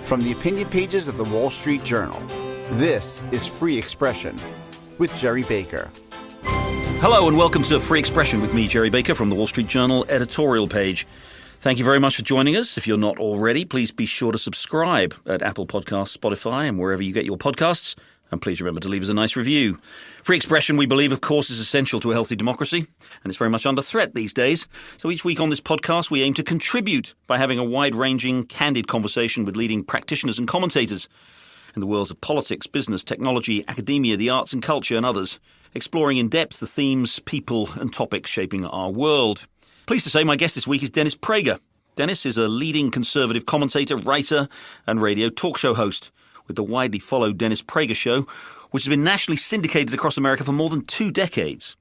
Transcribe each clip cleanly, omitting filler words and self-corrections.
From the opinion pages of the Wall Street Journal, this is Free Expression with Gerry Baker. Hello and welcome to Free Expression with me, Gerry Baker, from the Wall Street Journal editorial page. Thank you very much for joining us. If you're not already, please be sure to subscribe at Apple Podcasts, Spotify, and wherever you get your podcasts. And please remember to leave us a nice review. Free expression, we believe, of course, is essential to a healthy democracy, and it's very much under threat these days. So each week on this podcast, we aim to contribute by having a wide-ranging, candid conversation with leading practitioners and commentators in the worlds of politics, business, technology, academia, the arts and culture, and others, exploring in depth the themes, people, and topics shaping our world. Pleased to say my guest this week is Dennis Prager. Dennis is a leading conservative commentator, writer, and radio talk show host with the widely followed Dennis Prager Show, which has been nationally syndicated across America for more than 2 decades.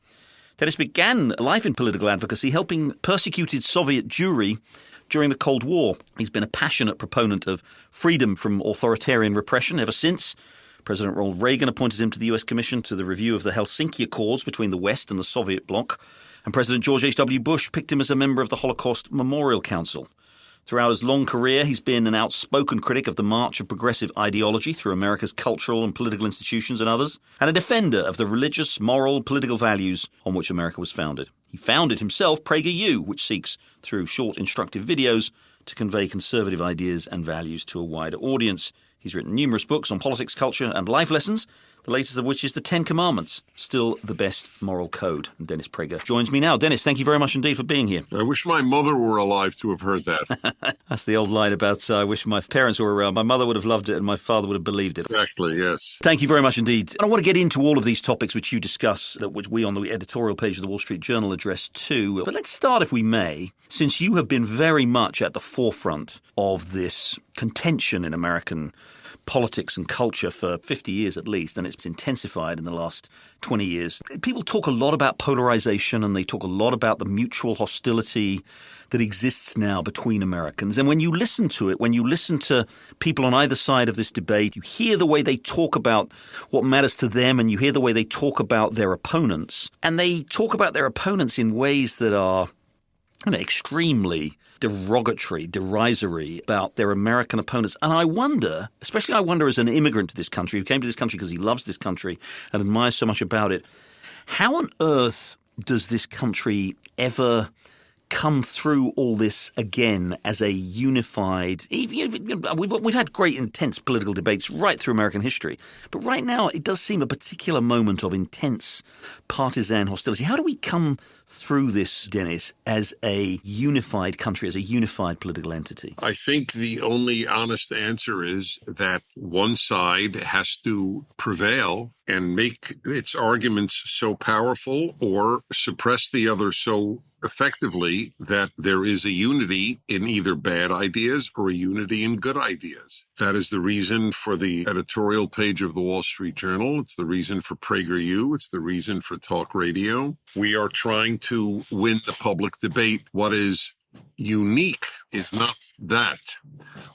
Dennis began life in political advocacy, helping persecuted Soviet Jewry during the Cold War. He's been a passionate proponent of freedom from authoritarian repression ever since. President Ronald Reagan appointed him to the U.S. Commission to the review of the Helsinki Accords between the West and the Soviet bloc, and President George H.W. Bush picked him as a member of the Holocaust Memorial Council. Throughout his long career, he's been an outspoken critic of the march of progressive ideology through America's cultural and political institutions and others, and a defender of the religious, moral, political values on which America was founded. He founded himself PragerU, which seeks, through short instructive videos, to convey conservative ideas and values to a wider audience. He's written numerous books on politics, culture, and life lessons, the latest of which is the 10 Commandments, still the best moral code. And Dennis Prager joins me now. Dennis, thank you very much indeed for being here. I wish my mother were alive to have heard that. That's the old line about I wish my parents were around. My mother would have loved it and my father would have believed it. Exactly, yes. Thank you very much indeed. And I want to get into all of these topics which you discuss, which we on the editorial page of the Wall Street Journal address too. But let's start, if we may, since you have been very much at the forefront of this contention in American politics and culture for 50 years at least, and it's intensified in the last 20 years. People talk a lot about polarization, and they talk a lot about the mutual hostility that exists now between Americans. And when you listen to it, when you listen to people on either side of this debate, you hear the way they talk about what matters to them, and you hear the way they talk about their opponents. And they talk about their opponents in ways that are extremely derogatory, derisory about their American opponents. And I wonder, especially I wonder as an immigrant to this country, who came to this country because he loves this country and admires so much about it, how on earth does this country ever come through all this again as a unified... We've had great, intense political debates right through American history. But right now, it does seem a particular moment of intense partisan hostility. How do we come through this, Dennis, as a unified country, as a unified political entity? I think the only honest answer is that one side has to prevail and make its arguments so powerful or suppress the other so effectively that there is a unity in either bad ideas or a unity in good ideas. That is the reason for the editorial page of the Wall Street Journal. It's the reason for PragerU. It's the reason for talk radio. We are trying to win the public debate. What is unique is not that.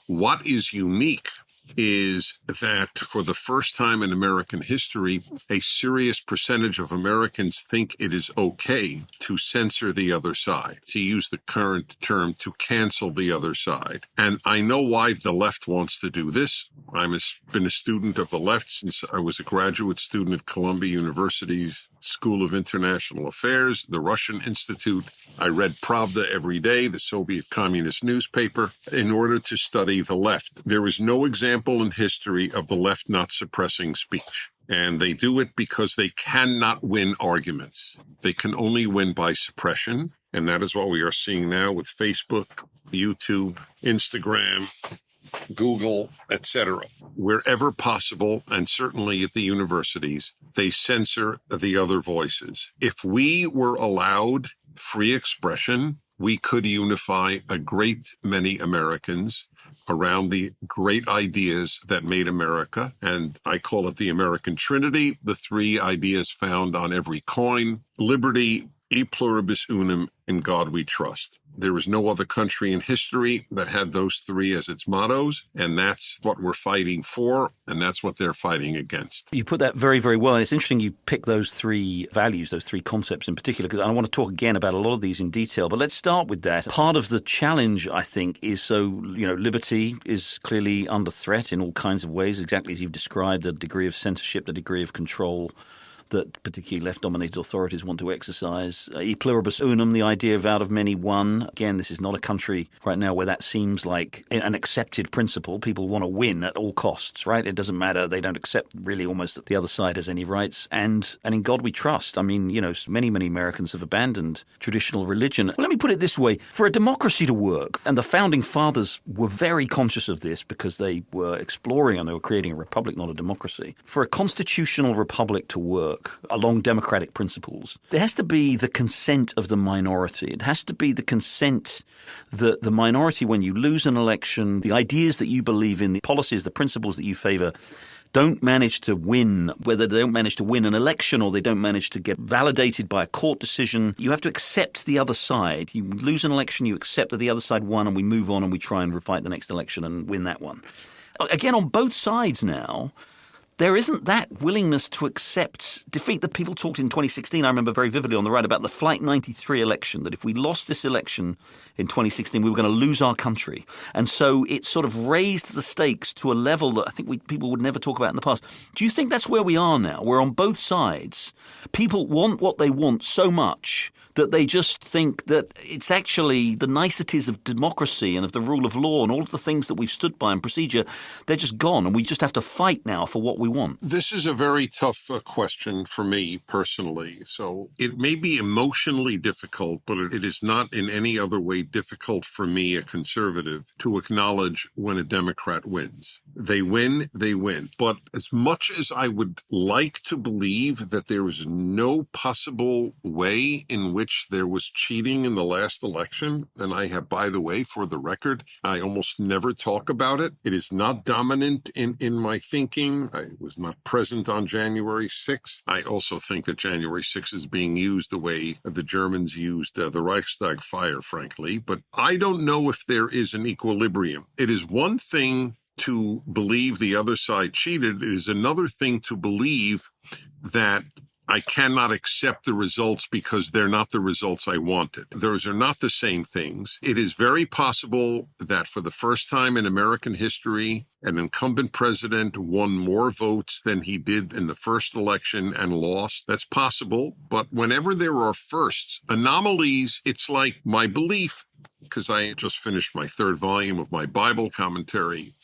What is unique is that for the first time in American history, a serious percentage of Americans think it is okay to censor the other side, to use the current term, to cancel the other side. And I know why the left wants to do this. I've been a student of the left since I was a graduate student at Columbia University's School of International Affairs, the Russian Institute. I read Pravda every day, the Soviet communist newspaper, in order to study the left. There is no example in history of the left not suppressing speech. And they do it because they cannot win arguments. They can only win by suppression. And that is what we are seeing now with Facebook, YouTube, Instagram, Google, etc. Wherever possible, and certainly at the universities, they censor the other voices. If we were allowed free expression, we could unify a great many Americans around the great ideas that made America. And I call it the American Trinity, the 3 ideas found on every coin: liberty, E pluribus unum, in God we trust. There is no other country in history that had those three as its mottos, and that's what we're fighting for, and that's what they're fighting against. You put that very, very well. And it's interesting you pick those three values, those three concepts in particular, because I want to talk again about a lot of these in detail. But let's start with that. Part of the challenge, I think, is liberty is clearly under threat in all kinds of ways, exactly as you've described, the degree of censorship, the degree of control that particularly left-dominated authorities want to exercise. E pluribus unum, the idea of out of many one. Again, this is not a country right now where that seems like an accepted principle. People want to win at all costs, right? It doesn't matter. They don't accept really almost that the other side has any rights. And in God we trust. I mean, many, many Americans have abandoned traditional religion. Well, let me put it this way. For a democracy to work, and the founding fathers were very conscious of this because they were exploring and they were creating a republic, not a democracy. For a constitutional republic to work, along democratic principles, there has to be the consent of the minority. It has to be the consent that the minority, when you lose an election, the ideas that you believe in, the policies, the principles that you favor, don't manage to win, whether they don't manage to win an election or they don't manage to get validated by a court decision. You have to accept the other side. You lose an election, you accept that the other side won, and we move on and we try and refight the next election and win that one. Again, on both sides now, there isn't that willingness to accept defeat. That people talked in 2016, I remember very vividly on the right, about the Flight 93 election, that if we lost this election in 2016, we were going to lose our country. And so it sort of raised the stakes to a level that I think people would never talk about in the past. Do you think that's where we are now, where on both sides, people want what they want so much that they just think that it's actually the niceties of democracy and of the rule of law and all of the things that we've stood by in procedure, they're just gone, and we just have to fight now for what we want? This is a very tough question for me personally. So it may be emotionally difficult, but it is not in any other way difficult for me, a conservative, to acknowledge when a Democrat wins. They win, they win. But as much as I would like to believe that there is no possible way in which there was cheating in the last election, and I have, by the way, for the record, I almost never talk about it. It is not dominant in my thinking. I was not present on January 6th. I also think that January 6th is being used the way the Germans used the Reichstag fire, frankly. But I don't know if there is an equilibrium. It is one thing to believe the other side cheated. It is another thing to believe that I cannot accept the results because they're not the results I wanted. Those are not the same things. It is very possible that for the first time in American history, an incumbent president won more votes than he did in the first election and lost. That's possible. But whenever there are firsts, anomalies, it's like my belief, because I just finished my third volume of my Bible commentary,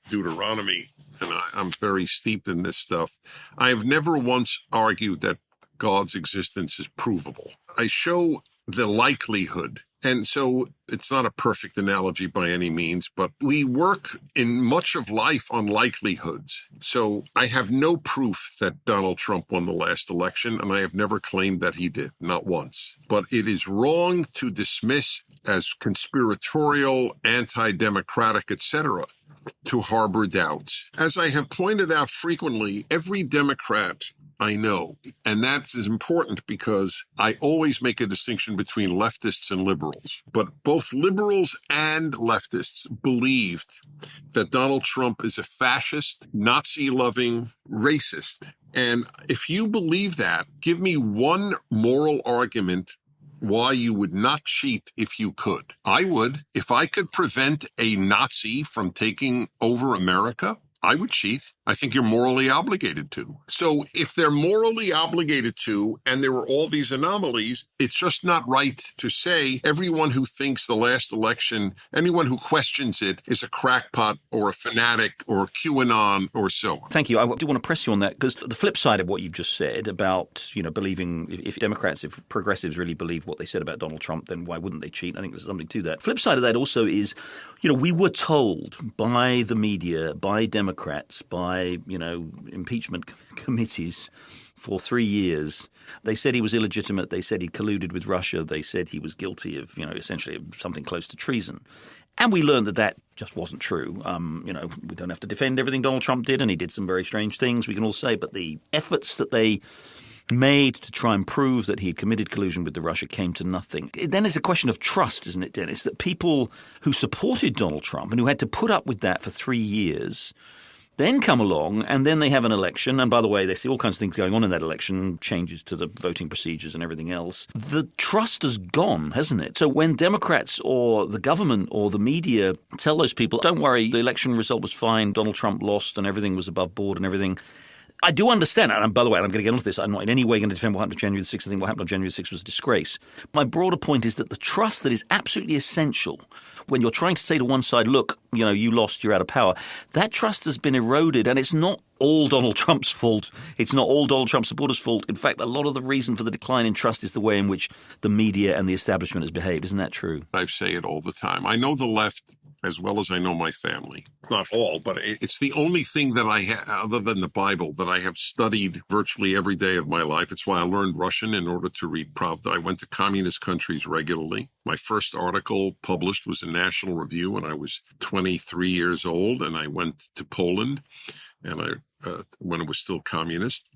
Deuteronomy, and I'm very steeped in this stuff. I have never once argued that God's existence is provable. I show the likelihood. And so it's not a perfect analogy by any means, but we work in much of life on likelihoods. So I have no proof that Donald Trump won the last election, and I have never claimed that he did, not once. But it is wrong to dismiss as conspiratorial, anti-democratic, etc., to harbor doubts. As I have pointed out frequently, every Democrat I know, and that is important because I always make a distinction between leftists and liberals. But both liberals and leftists believed that Donald Trump is a fascist, Nazi-loving racist. And if you believe that, give me one moral argument why you would not cheat if you could. I would. If I could prevent a Nazi from taking over America, I would cheat. I think you're morally obligated to. So if they're morally obligated to, and there were all these anomalies, it's just not right to say everyone who thinks the last election, anyone who questions it, is a crackpot or a fanatic or a QAnon or so on. Thank you. I do want to press you on that, because the flip side of what you've just said about, believing, if Democrats, if progressives really believe what they said about Donald Trump, then why wouldn't they cheat? I think there's something to that. Flip side of that also is, we were told by the media, by Democrats, by impeachment committees for 3 years. They said he was illegitimate. They said he colluded with Russia. They said he was guilty of, essentially something close to treason. And we learned that just wasn't true. We don't have to defend everything Donald Trump did, and he did some very strange things, we can all say. But the efforts that they made to try and prove that he had committed collusion with Russia came to nothing. Then it's a question of trust, isn't it, Dennis, that people who supported Donald Trump and who had to put up with that for 3 years then come along and then they have an election. And by the way, they see all kinds of things going on in that election, changes to the voting procedures and everything else. The trust has gone, hasn't it? So when Democrats or the government or the media tell those people, don't worry, the election result was fine, Donald Trump lost and everything was above board and everything, I do understand, and by the way, I'm going to get onto this, I'm not in any way going to defend what happened on January the 6th. I think what happened on January the 6th was a disgrace. My broader point is that the trust that is absolutely essential when you're trying to say to one side, look, you lost, you're out of power, that trust has been eroded, and it's not all Donald Trump's fault. It's not all Donald Trump supporters' fault. In fact, a lot of the reason for the decline in trust is the way in which the media and the establishment has behaved. Isn't that true? I say it all the time. I know the left as well as I know my family. Not all, but it's the only thing that I have, other than the Bible, that I have studied virtually every day of my life. It's why I learned Russian in order to read Pravda. I went to communist countries regularly. My first article published was in National Review when I was 23 years old, and I went to Poland, and when it was still communist.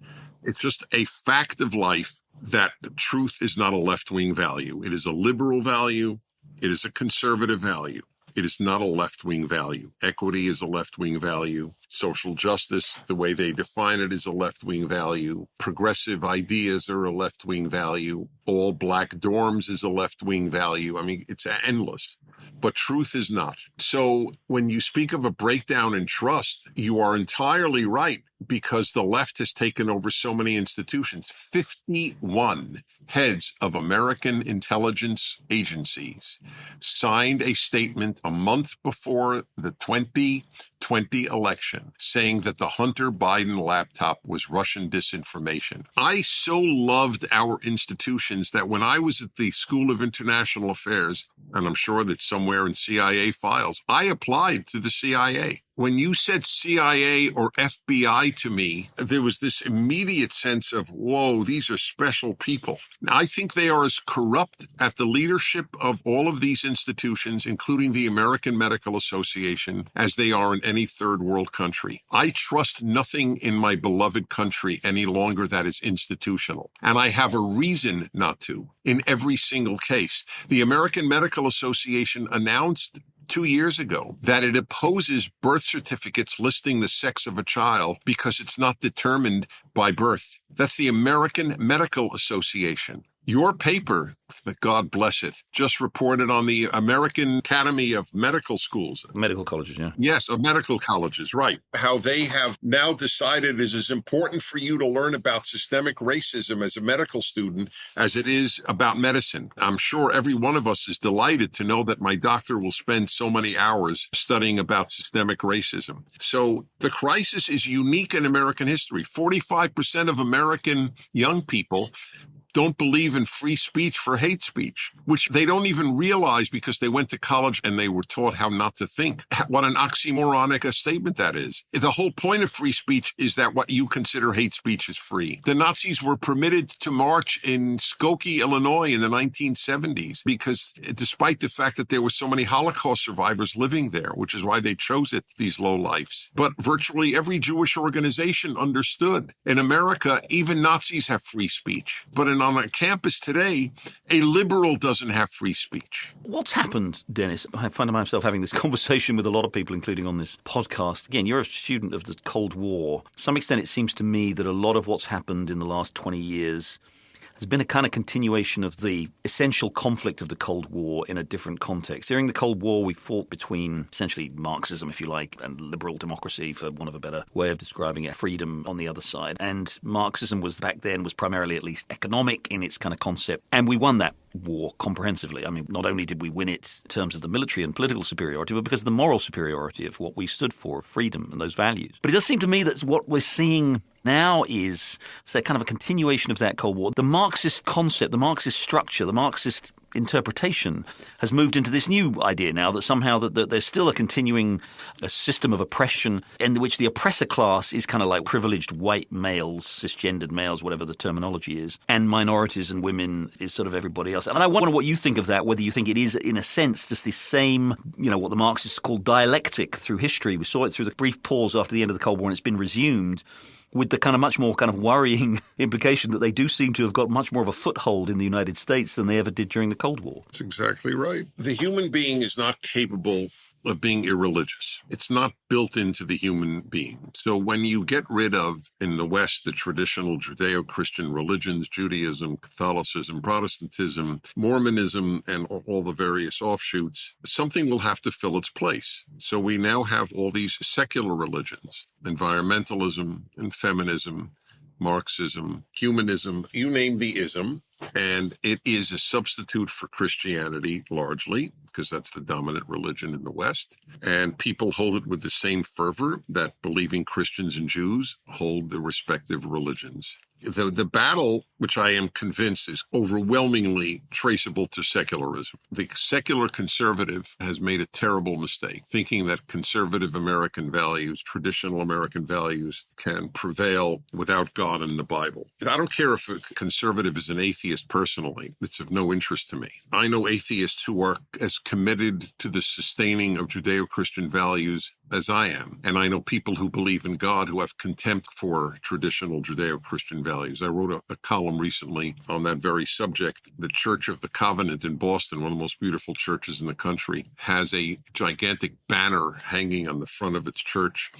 It's just a fact of life that truth is not a left-wing value. It is a liberal value. It is a conservative value. It is not a left-wing value. Equity is a left-wing value. Social justice, the way they define it, is a left-wing value. Progressive ideas are a left-wing value. All black dorms is a left-wing value. I mean, it's endless. But truth is not. So when you speak of a breakdown in trust, you are entirely right, because the left has taken over so many institutions. 51 heads of American intelligence agencies signed a statement a month before the 2020 election saying that the Hunter Biden laptop was Russian disinformation. I so loved our institutions that when I was at the School of International Affairs, and I'm sure that somewhere in CIA files, I applied to the CIA. When you said CIA or FBI to me, there was this immediate sense of, whoa, these are special people. Now, I think they are as corrupt at the leadership of all of these institutions, including the American Medical Association, as they are in any third world country. I trust nothing in my beloved country any longer that is institutional. And I have a reason not to in every single case. The American Medical Association announced 2 years ago that it opposes birth certificates listing the sex of a child because it's not determined by birth. That's the American Medical Association. Your paper, God bless it, just reported on the American Academy of Medical Schools. Medical colleges, yeah. Yes, of medical colleges, right. How they have now decided it is as important for you to learn about systemic racism as a medical student as it is about medicine. I'm sure every one of us is delighted to know that my doctor will spend so many hours studying about systemic racism. So the crisis is unique in American history. 45% of American young people don't believe in free speech for hate speech, which they don't even realize because they went to college and they were taught how not to think. What an oxymoronic a statement that is. The whole point of free speech is that what you consider hate speech is free. The Nazis were permitted to march in Skokie, Illinois in the 1970s because despite the fact that there were so many Holocaust survivors living there, which is why they chose it, these lowlifes. But virtually every Jewish organization understood. In America, even Nazis have free speech. But on a campus today, a liberal doesn't have free speech. What's happened, Dennis? I find myself having this conversation with a lot of people, including on this podcast. Again, you're a student of the Cold War. To some extent, it seems to me that a lot of what's happened in the last 20 years has been a kind of continuation of the essential conflict of the Cold War in a different context. During the Cold War, we fought between essentially Marxism, if you like, and liberal democracy, for want of a better way of describing it, freedom on the other side. And Marxism was back then was primarily at least economic in its kind of concept. And we won that war comprehensively. I mean, not only did we win it in terms of the military and political superiority, but because of the moral superiority of what we stood for, freedom and those values. But it does seem to me that what we're seeing now is, say, kind of a continuation of that Cold War. The Marxist concept, the Marxist structure, the Marxist interpretation has moved into this new idea now that somehow that there's still a continuing system of oppression in which the oppressor class is kind of like privileged white males, cisgendered males, whatever the terminology is, and minorities and women is sort of everybody else. And I wonder what you think of that, whether you think it is, in a sense, just this same, what the Marxists call dialectic through history. We saw it through the brief pause after the end of the Cold War, and it's been resumed. with the kind of much more kind of worrying implication that they do seem to have got much more of a foothold in the United States than they ever did during the Cold War. That's exactly right. The human being is not capable of being irreligious. It's not built into the human being. So when you get rid of, in the West, the traditional Judeo-Christian religions, Judaism, Catholicism, Protestantism, Mormonism, and all the various offshoots, something will have to fill its place. So we now have all these secular religions, environmentalism and feminism, Marxism, humanism, you name the ism, and it is a substitute for Christianity largely, because that's the dominant religion in the West. And people hold it with the same fervor that believing Christians and Jews hold the respective religions. The battle, which I am convinced is overwhelmingly traceable to secularism. The secular conservative has made a terrible mistake, thinking that conservative American values, traditional American values, can prevail without God and the Bible. I don't care if a conservative is an atheist personally. It's of no interest to me. I know atheists who are as committed to the sustaining of Judeo-Christian values as I am. And I know people who believe in God who have contempt for traditional Judeo-Christian values. I wrote a column recently on that very subject. The Church of the Covenant in Boston, one of the most beautiful churches in the country, has a gigantic banner hanging on the front of its church.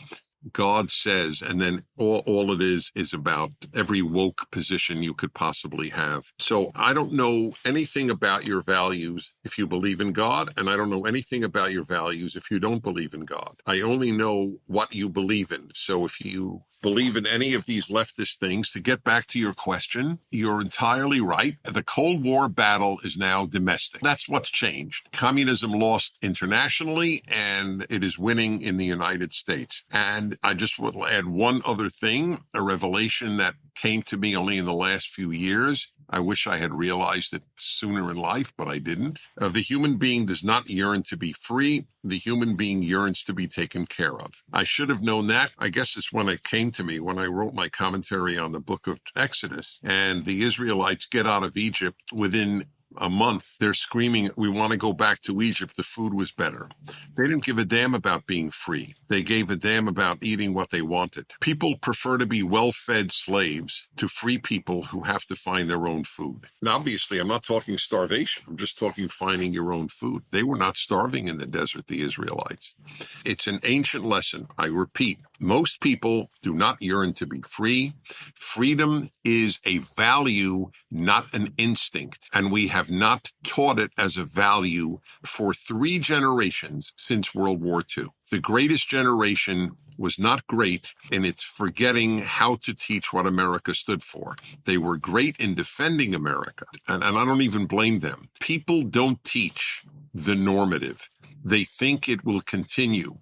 God says, and then all it is about every woke position you could possibly have. So I don't know anything about your values if you believe in God, and I don't know anything about your values if you don't believe in God. I only know what you believe in. So if you believe in any of these leftist things, to get back to your question, you're entirely right. The Cold War battle is now domestic. That's what's changed. Communism lost internationally, and it is winning in the United States. And I just will add one other thing, a revelation that came to me only in the last few years. I wish I had realized it sooner in life, but I didn't. The human being does not yearn to be free. The human being yearns to be taken care of. I should have known that. I guess it's when it came to me, when I wrote my commentary on the book of Exodus, and the Israelites get out of Egypt within a month. They're screaming, we want to go back to Egypt. The food was better. They didn't give a damn about being free. They gave a damn about eating what they wanted. People prefer to be well-fed slaves to free people who have to find their own food. And obviously, I'm not talking starvation. I'm just talking finding your own food. They were not starving in the desert, the Israelites. It's an ancient lesson. I repeat, most people do not yearn to be free. Freedom is a value, not an instinct. And we have not taught it as a value for 3 generations since World War II. The greatest generation was not great in its forgetting how to teach what America stood for. They were great in defending America, and I don't even blame them. People don't teach the normative. They think it will continue.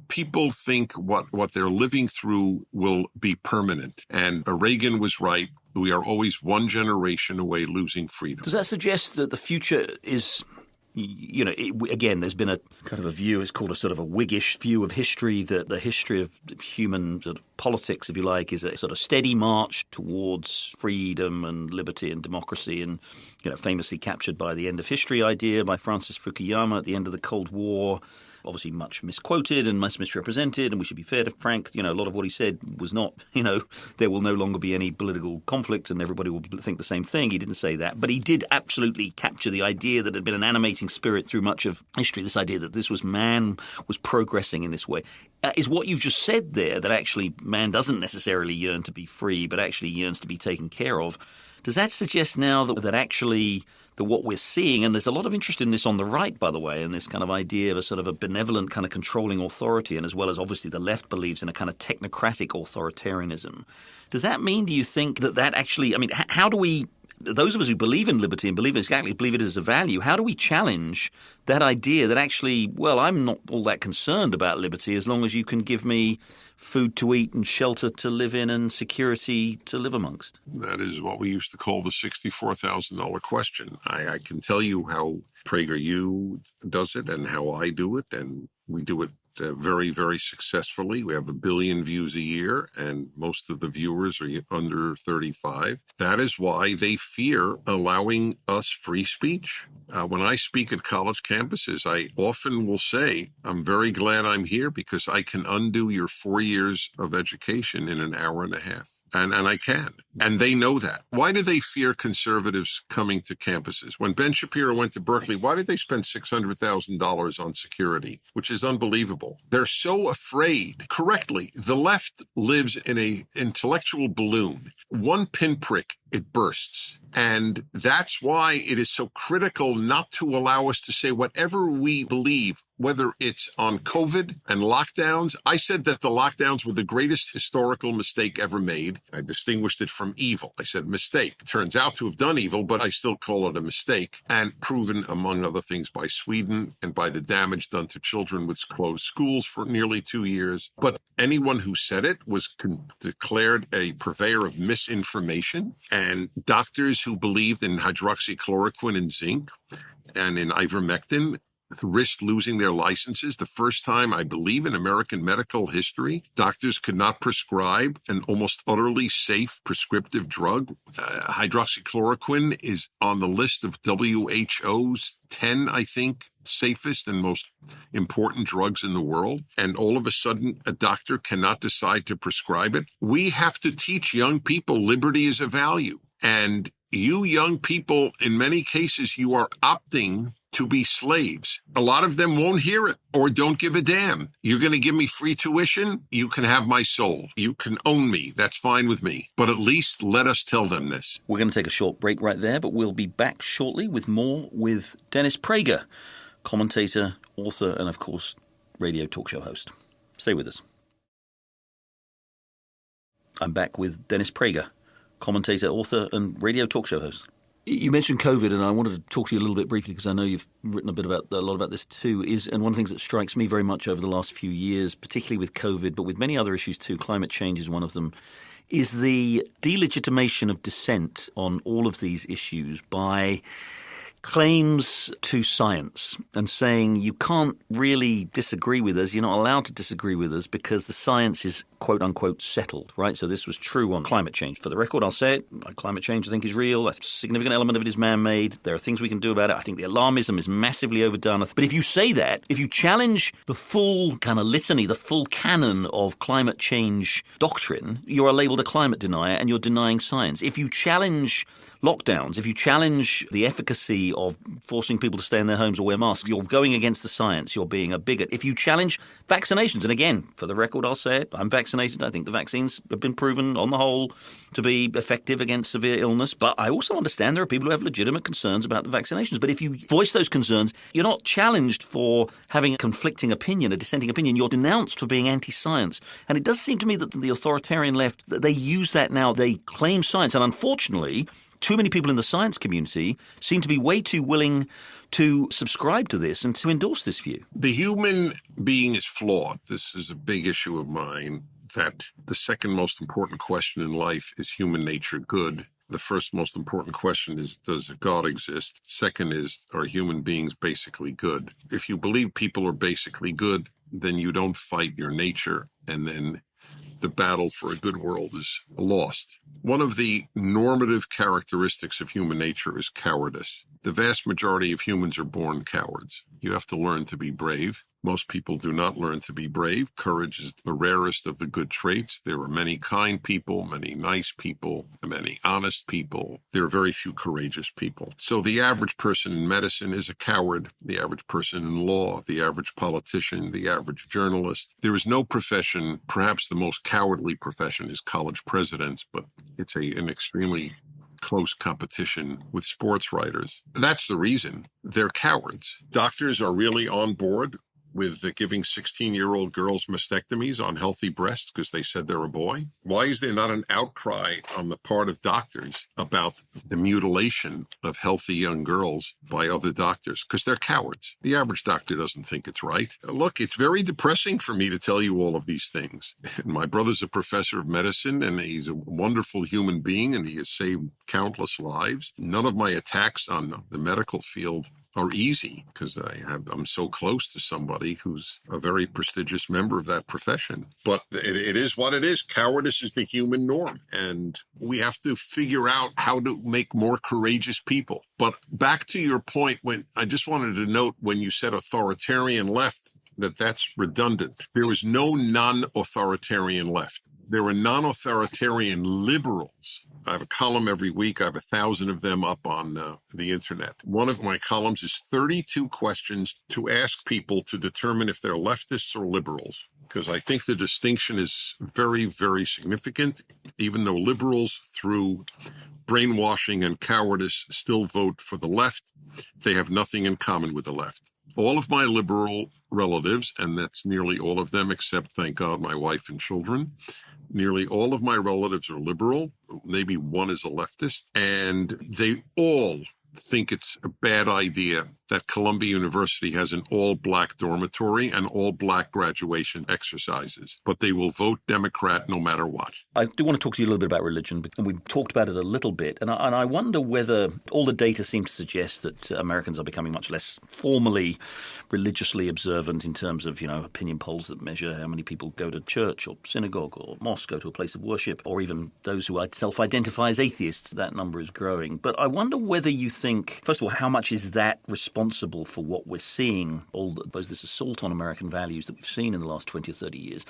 People think what they're living through will be permanent. And Reagan was right. We are always one generation away losing freedom. Does that suggest that the future is, again, there's been a kind of a view, it's called a sort of a Whiggish view of history, that the history of human sort of politics, if you like, is a sort of steady march towards freedom and liberty and democracy, and, famously captured by the end of history idea by Francis Fukuyama at the end of the Cold War. Obviously much misquoted and much misrepresented, and we should be fair to Frank. A lot of what he said was not, there will no longer be any political conflict and everybody will think the same thing. He didn't say that. But he did absolutely capture the idea that had been an animating spirit through much of history, this idea that this was man was progressing in this way. Is what you just said there, that actually man doesn't necessarily yearn to be free, but actually yearns to be taken care of. Does that suggest now that actually that what we're seeing, and there's a lot of interest in this on the right, by the way, and this kind of idea of a sort of a benevolent kind of controlling authority, and as well as obviously the left believes in a kind of technocratic authoritarianism. Does that mean, do you think, that actually, how do we, those of us who believe in liberty and believe it as a value, how do we challenge that idea that actually, well, I'm not all that concerned about liberty as long as you can give me food to eat and shelter to live in and security to live amongst? That is what we used to call the $64,000 question. I can tell you how PragerU does it and how I do it, and we do it very, very successfully. We have 1 billion views a year, and most of the viewers are under 35. That is why they fear allowing us free speech. When I speak at college campuses, I often will say, I'm very glad I'm here because I can undo your 4 years of education in an hour and a half. And I can. And they know that. Why do they fear conservatives coming to campuses? When Ben Shapiro went to Berkeley, why did they spend $600,000 on security, which is unbelievable? They're so afraid. Correctly, the left lives in an intellectual balloon. One pinprick, it bursts. And that's why it is so critical not to allow us to say whatever we believe, whether it's on COVID and lockdowns. I said that the lockdowns were the greatest historical mistake ever made. I distinguished it from evil. I said mistake. Turns out to have done evil, but I still call it a mistake, and proven, among other things, by Sweden and by the damage done to children with closed schools for nearly 2 years. But anyone who said it was declared a purveyor of misinformation, and doctors who believed in hydroxychloroquine and zinc and in ivermectin risked losing their licenses. The first time, I believe, in American medical history, doctors could not prescribe an almost utterly safe prescriptive drug. Hydroxychloroquine is on the list of WHO's 10, I think, safest and most important drugs in the world. And all of a sudden, a doctor cannot decide to prescribe it. We have to teach young people liberty is a value. And you young people, in many cases, you are opting to be slaves. A lot of them won't hear it or don't give a damn. You're going to give me free tuition? You can have my soul. You can own me. That's fine with me. But at least let us tell them this. We're going to take a short break right there, but we'll be back shortly with more with Dennis Prager, commentator, author, and of course, radio talk show host. Stay with us. I'm back with Dennis Prager, commentator, author, and radio talk show host. You mentioned COVID, and I wanted to talk to you a little bit briefly because I know you've written a lot about this too. And one of the things that strikes me very much over the last few years, particularly with COVID, but with many other issues too, climate change is one of them, is the delegitimation of dissent on all of these issues by claims to science and saying you can't really disagree with us, you're not allowed to disagree with us because the science is quote-unquote settled, right? So this was true on climate change. For the record, I'll say it, climate change I think is real. A significant element of it is man-made. There are things we can do about it. I think the alarmism is massively overdone. But if you say that, if you challenge the full kind of litany, the full canon of climate change doctrine, you're labeled a climate denier and you're denying science. If you challenge lockdowns, if you challenge the efficacy of forcing people to stay in their homes or wear masks, you're going against the science, you're being a bigot. If you challenge vaccinations, and again, for the record, I'll say it, I'm vaccinated. I think the vaccines have been proven on the whole to be effective against severe illness. But I also understand there are people who have legitimate concerns about the vaccinations. But if you voice those concerns, you're not challenged for having a conflicting opinion, a dissenting opinion. You're denounced for being anti-science. And it does seem to me that the authoritarian left, they use that now. They claim science. And unfortunately, too many people in the science community seem to be way too willing to subscribe to this and to endorse this view. The human being is flawed. This is a big issue of mine, that the second most important question in life is human nature good. The first most important question is, does God exist? Second is, are human beings basically good? If you believe people are basically good, then you don't fight your nature, and then the battle for a good world is lost. One of the normative characteristics of human nature is cowardice. The vast majority of humans are born cowards. You have to learn to be brave. Most people do not learn to be brave. Courage is the rarest of the good traits. There are many kind people, many nice people, many honest people. There are very few courageous people. So the average person in medicine is a coward. The average person in law, the average politician, the average journalist. There is no profession, perhaps the most cowardly profession is college presidents, but it's an extremely close competition with sports writers. That's the reason. They're cowards. Doctors are really on board with giving 16-year-old girls mastectomies on healthy breasts because they said they're a boy? Why is there not an outcry on the part of doctors about the mutilation of healthy young girls by other doctors? Because they're cowards. The average doctor doesn't think it's right. Look, it's very depressing for me to tell you all of these things. My brother's a professor of medicine, and he's a wonderful human being, and he has saved countless lives. None of my attacks on the medical field are easy because I'm so close to somebody who's a very prestigious member of that profession. But it is what it is. Cowardice is the human norm, and we have to figure out how to make more courageous people. But back to your point, when I just wanted to note when you said authoritarian left, that's redundant. There is no non-authoritarian left. There are non-authoritarian liberals. I have a column every week. I have 1,000 of them up on the internet. One of my columns is 32 questions to ask people to determine if they're leftists or liberals, because I think the distinction is very, very significant, even though liberals, through brainwashing and cowardice, still vote for the left. They have nothing in common with the left. All of my liberal relatives, and that's nearly all of them except, thank God, my wife and children, nearly all of my relatives are liberal. Maybe one is a leftist, and they all think it's a bad idea that Columbia University has an all-black dormitory and all-black graduation exercises, but they will vote Democrat no matter what. I do want to talk to you a little bit about religion, and we've talked about it a little bit, and I wonder whether all the data seems to suggest that Americans are becoming much less formally religiously observant in terms of, opinion polls that measure how many people go to church or synagogue or mosque, go to a place of worship, or even those who self-identify as atheists. That number is growing. But I wonder whether you think, first of all, how much is that responsible for what we're seeing, this assault on American values that we've seen in the last 20 or 30 years.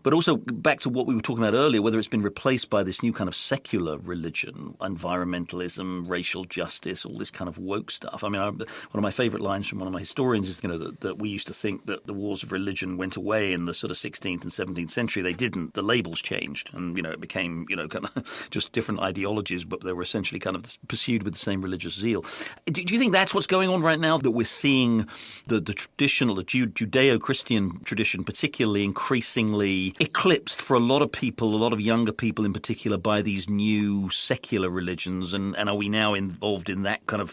But also back to what we were talking about earlier, whether it's been replaced by this new kind of secular religion, environmentalism, racial justice, all this kind of woke stuff. I mean, one of my favorite lines from one of my historians is, that we used to think that the wars of religion went away in the sort of 16th and 17th century. They didn't. The labels changed and, it became, kind of just different ideologies, but they were essentially kind of pursued with the same religious zeal. Do you think that's what's going on right now, that we're seeing the traditional, the Judeo-Christian tradition particularly increasingly eclipsed for a lot of people, a lot of younger people in particular, by these new secular religions? And are we now involved in that kind of,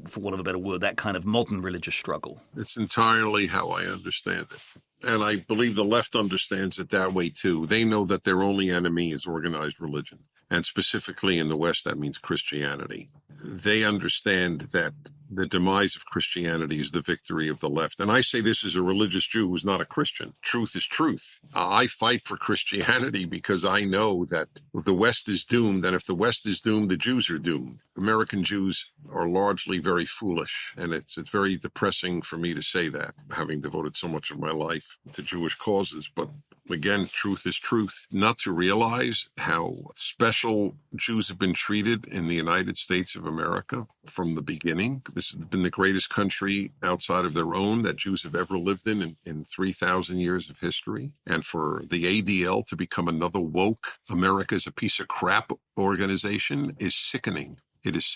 for want of a better word, that kind of modern religious struggle? It's entirely how I understand it. And I believe the left understands it that way too. They know that their only enemy is organized religion. And specifically in the West, that means Christianity. They understand that the demise of Christianity is the victory of the left. And I say this as a religious Jew who's not a Christian. Truth is truth. I fight for Christianity because I know that the West is doomed. And if the West is doomed, the Jews are doomed. American Jews are largely very foolish. And it's very depressing for me to say that, having devoted so much of my life to Jewish causes. But again, truth is truth. Not to realize how special Jews have been treated in the United States of America from the beginning. This has been the greatest country outside of their own that Jews have ever lived in 3,000 years of history. And for the ADL to become another woke, America's a piece of crap organization is sickening.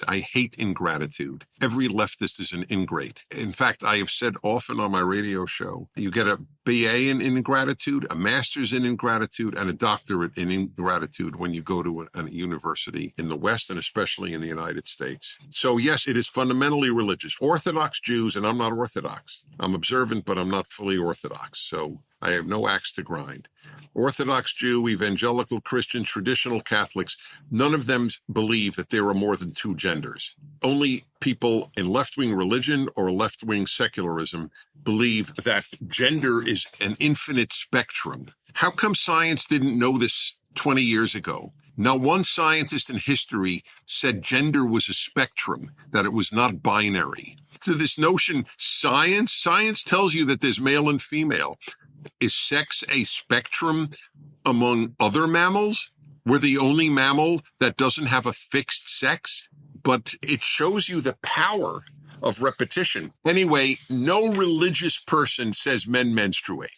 I hate ingratitude. Every leftist is an ingrate. In fact, I have said often on my radio show, you get a BA in ingratitude, a master's in ingratitude, and a doctorate in ingratitude when you go to a university in the West and especially in the United States. So yes, it is fundamentally religious. Orthodox Jews, and I'm not Orthodox. I'm observant, but I'm not fully Orthodox. So I have no axe to grind. Orthodox Jew, evangelical Christian, traditional Catholics, none of them believe that there are more than two genders. Only people in left-wing religion or left-wing secularism believe that gender is an infinite spectrum. How come science didn't know this 20 years ago? Not one scientist in history said gender was a spectrum, that it was not binary. So this notion, science tells you that there's male and female. Is sex a spectrum among other mammals? We're the only mammal that doesn't have a fixed sex, but it shows you the power of repetition. Anyway, no religious person says men menstruate.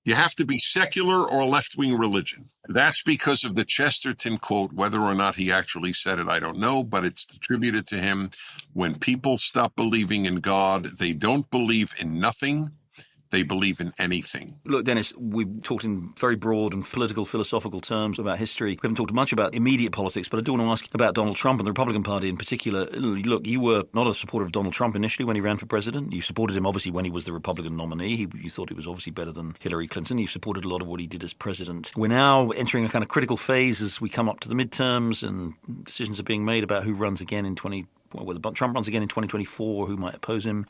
You have to be secular or left-wing religion. That's because of the Chesterton quote. Whether or not he actually said it, I don't know, but it's attributed to him. When people stop believing in God, they don't believe in nothing. They believe in anything. Look, Dennis, we've talked in very broad and political, philosophical terms about history. We haven't talked much about immediate politics, but I do want to ask about Donald Trump and the Republican Party in particular. Look, you were not a supporter of Donald Trump initially when he ran for president. You supported him, obviously, when he was the Republican nominee. You thought he was obviously better than Hillary Clinton. You supported a lot of what he did as president. We're now entering a kind of critical phase as we come up to the midterms and decisions are being made about who runs again in whether Trump runs again in 2024, who might oppose him.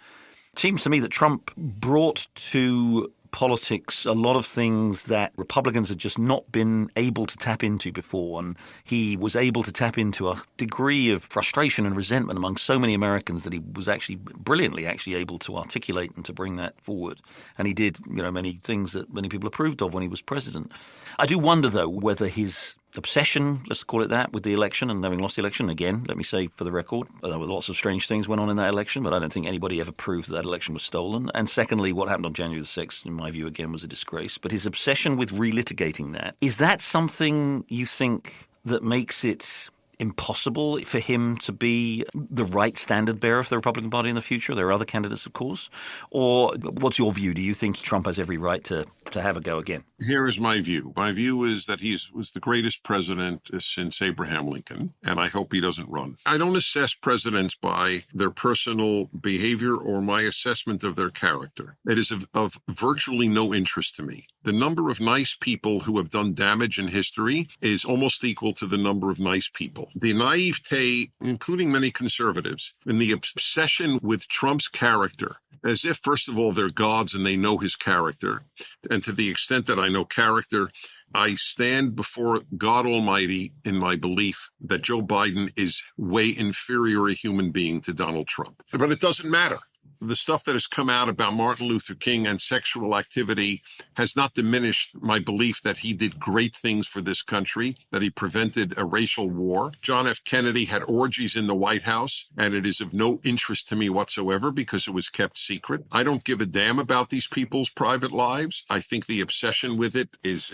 It seems to me that Trump brought to politics a lot of things that Republicans had just not been able to tap into before. And he was able to tap into a degree of frustration and resentment among so many Americans that he was actually brilliantly able to articulate and to bring that forward. And he did, many things that many people approved of when he was president. I do wonder, though, whether his obsession, let's call it that, with the election and having lost the election, again, let me say for the record, there were lots of strange things went on in that election, but I don't think anybody ever proved that election was stolen. And secondly, what happened on January the 6th, in my view, again, was a disgrace. But his obsession with relitigating that, is that something you think that makes it impossible for him to be the right standard bearer for the Republican Party in the future? There are other candidates, of course. Or what's your view? Do you think Trump has every right to have a go again? Here is my view. My view is that he was the greatest president since Abraham Lincoln, and I hope he doesn't run. I don't assess presidents by their personal behavior or my assessment of their character. It is of virtually no interest to me. The number of nice people who have done damage in history is almost equal to the number of nice people. The naivete, including many conservatives, and the obsession with Trump's character, as if, first of all, they're gods and they know his character. And to the extent that I know character, I stand before God Almighty in my belief that Joe Biden is way inferior a human being to Donald Trump. But it doesn't matter. The stuff that has come out about Martin Luther King and sexual activity has not diminished my belief that he did great things for this country, that he prevented a racial war. John F. Kennedy had orgies in the White House, and it is of no interest to me whatsoever because it was kept secret. I don't give a damn about these people's private lives. I think the obsession with it is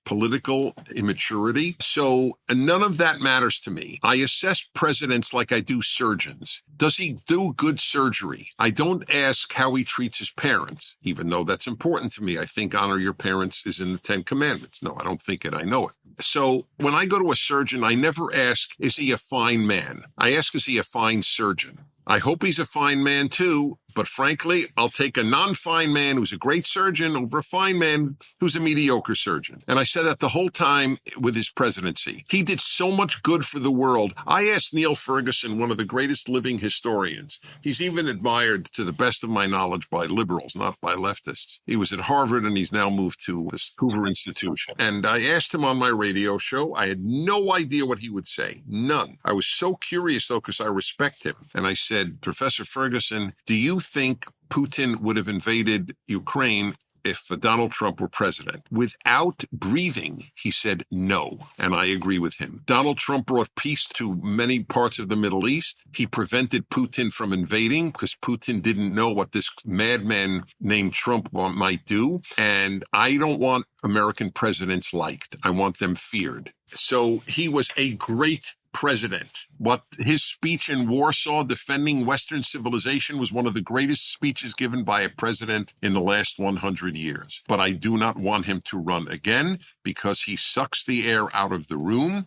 political immaturity. So none of that matters to me. I assess presidents like I do surgeons. Does he do good surgery? I don't ask how he treats his parents, even though that's important to me. I think honor your parents is in the 10 Commandments. No, I don't think it. I know it. So when I go to a surgeon, I never ask, is he a fine man? I ask, is he a fine surgeon? I hope he's a fine man too, but frankly, I'll take a non-fine man who's a great surgeon over a fine man who's a mediocre surgeon. And I said that the whole time with his presidency. He did so much good for the world. I asked Neil Ferguson, one of the greatest living historians. He's even admired, to the best of my knowledge, by liberals, not by leftists. He was at Harvard and he's now moved to the Hoover Institution. And I asked him on my radio show. I had no idea what he would say. None. I was so curious, though, because I respect him. And I said, Professor Ferguson, do you think Putin would have invaded Ukraine if Donald Trump were president? Without breathing, he said no, and I agree with him. Donald Trump brought peace to many parts of the Middle East. He prevented Putin from invading because Putin didn't know what this madman named Trump might do, and I don't want American presidents liked. I want them feared. So he was a great president. What his speech in Warsaw defending Western civilization was one of the greatest speeches given by a president in the last 100 years. But I do not want him to run again because he sucks the air out of the room.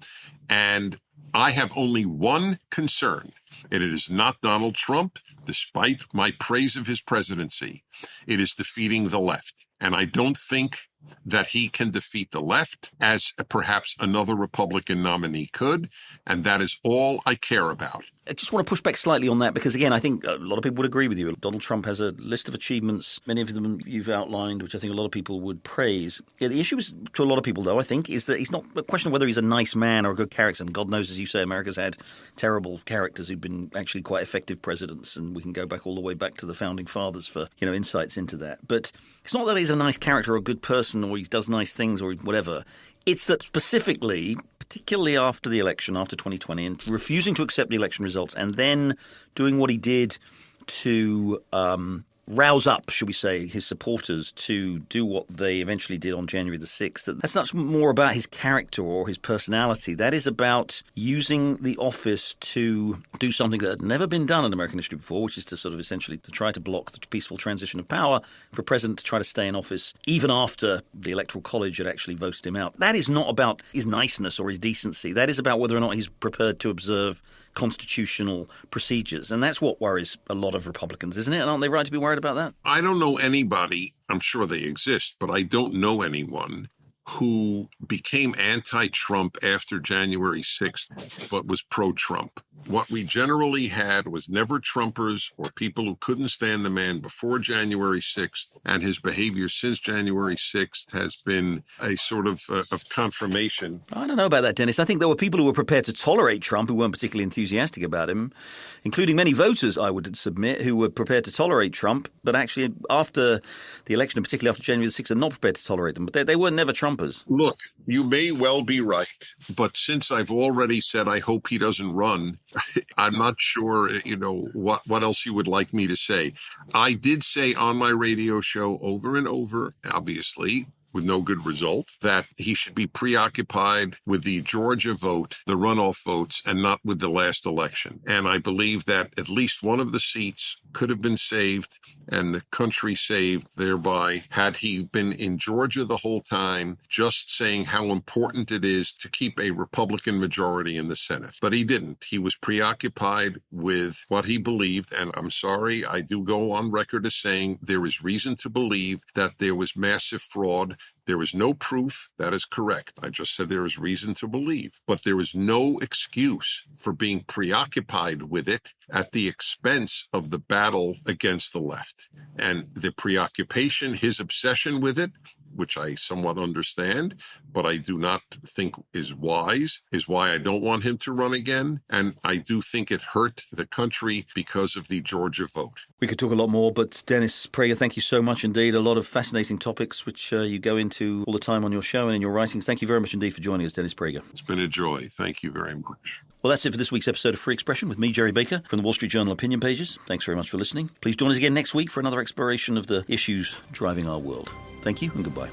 And I have only one concern. It is not Donald Trump, despite my praise of his presidency. It is defeating the left. And I don't think that he can defeat the left as perhaps another Republican nominee could. And that is all I care about. I just want to push back slightly on that because, again, I think a lot of people would agree with you. Donald Trump has a list of achievements, many of them you've outlined, which I think a lot of people would praise. Yeah, the issue is, to a lot of people, though, I think, is that it's not a question of whether he's a nice man or a good character. And God knows, as you say, America's had terrible characters who've been actually quite effective presidents. And we can go back all the way back to the founding fathers for, insights into that. But it's not that he's a nice character or a good person or he does nice things or whatever. It's that specifically, particularly after the election, after 2020, and refusing to accept the election results and then doing what he did to rouse up, should we say, his supporters to do what they eventually did on January the 6th. That's not more about his character or his personality. That is about using the office to do something that had never been done in American history before, which is to sort of essentially to try to block the peaceful transition of power for a president to try to stay in office even after the Electoral College had actually voted him out. That is not about his niceness or his decency. That is about whether or not he's prepared to observe constitutional procedures. And that's what worries a lot of Republicans, isn't it? And aren't they right to be worried about that? I don't know anybody, I'm sure they exist, but I don't know anyone who became anti-Trump after January 6th, but was pro-Trump. What we generally had was never Trumpers or people who couldn't stand the man before January 6th, and his behavior since January 6th has been a sort of confirmation. I don't know about that, Dennis. I think there were people who were prepared to tolerate Trump who weren't particularly enthusiastic about him, including many voters, I would submit, who were prepared to tolerate Trump, but actually after the election, and particularly after January 6th, are not prepared to tolerate them. But they were never Trumpers. Look, you may well be right, but since I've already said I hope he doesn't run, I'm not sure, what else you would like me to say. I did say on my radio show over and over, obviously, with no good result, that he should be preoccupied with the Georgia vote, the runoff votes, and not with the last election. And I believe that at least one of the seats could have been saved and the country saved thereby had he been in Georgia the whole time, just saying how important it is to keep a Republican majority in the Senate. But he didn't. He was preoccupied with what he believed. And I'm sorry, I do go on record as saying there is reason to believe that there was massive fraud. There is no proof. That is correct. I just said there is reason to believe. But there is no excuse for being preoccupied with it at the expense of the battle against the left. And the preoccupation, his obsession with it, which I somewhat understand, but I do not think is wise, is why I don't want him to run again. And I do think it hurt the country because of the Georgia vote. We could talk a lot more, but Dennis Prager, thank you so much indeed. A lot of fascinating topics which you go into all the time on your show and in your writings. Thank you very much indeed for joining us, Dennis Prager. It's been a joy. Thank you very much. Well, that's it for this week's episode of Free Expression with me, Gerry Baker, from the Wall Street Journal opinion pages. Thanks very much for listening. Please join us again next week for another exploration of the issues driving our world. Thank you and goodbye.